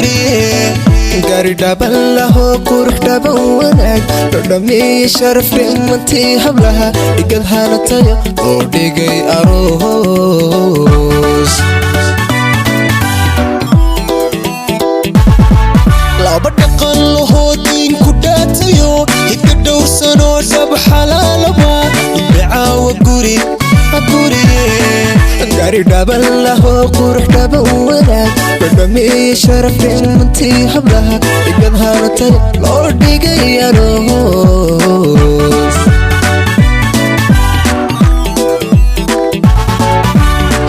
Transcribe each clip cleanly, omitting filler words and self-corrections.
guriye gaari dhaban laho qurux dhaban wanaag dhadhamiye sharaf dhimantii hablaha dhigad hanatayo oo dhigay aroos laba dhaqan laho diin ku dhaatayo hidda dhowrsanoo dhab xalaalaba dhibcaawa guriye gaari dhaban laho qurux dhaban wanaag dhadhamiye sharaf dhimantii hablaha dhigad hanatayo loo dhigay aroos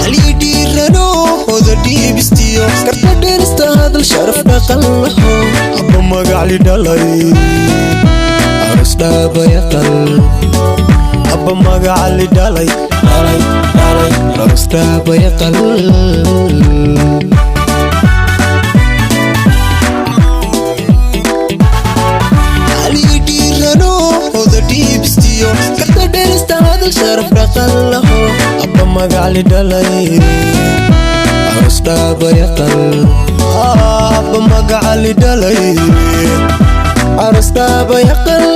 halidhiirano hoda dhiibistiyo karta dheerista hadal sharaf dhaqan laho abba magacli dhalay aroos dhaabayaqal abba magacli dhalay aroos dhaabayaqal halidhiirano hoda dhiibistiyo karta dheerista hadal sharaf dhaqan laho abba magacli dhalay aroos dhaabayaqal abba magacli dhalay aroos dhaabayaqal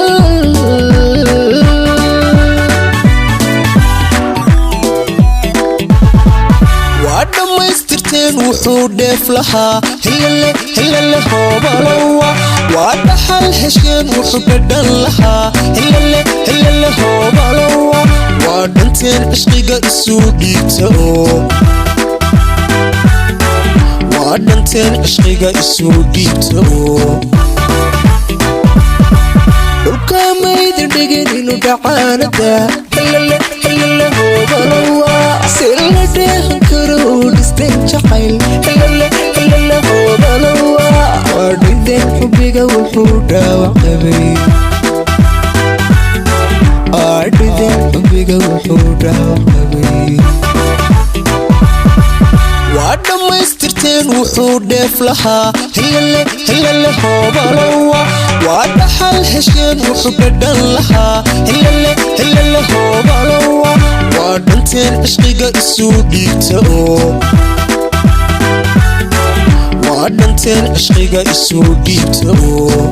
wuxuu dheef lahaa hilale hoobalowa waa dhaxal hesheen wuxuu dhadhan lahaa hilale hoobalowa waa dhanteen cishqiga isuu dhiibta oo waa dhanteen cishqiga isuu dhiibta oo dhulka mayda dhigin inuu dhacaanada hilale hoobalowa si la dheehan karo dhisteen jacayl hilale hoobalowa waa dhideen xubbiga wuxuu dhaawac qabay dhideen xubbiga wuxuu dhaawac qabay waa dhammaystirteen wuxuu dheef lahaa hilale hoobalowa waa dhaxal hesheen wuxuu dhadhan lahaa hilale hoobalowa waa dhanteen cishqiga isuu dhiibta oo waa dhanteen cishqiga isuu dhiibta oo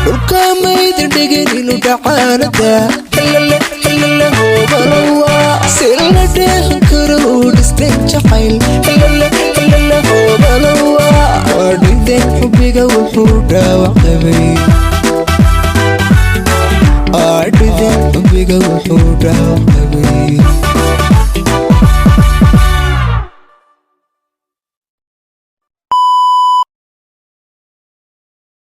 dhulka mayda dhigin inuu dhacaanada hilale hoobalowa si la dheehan karo dhisteen jacayl hilale hoobalowa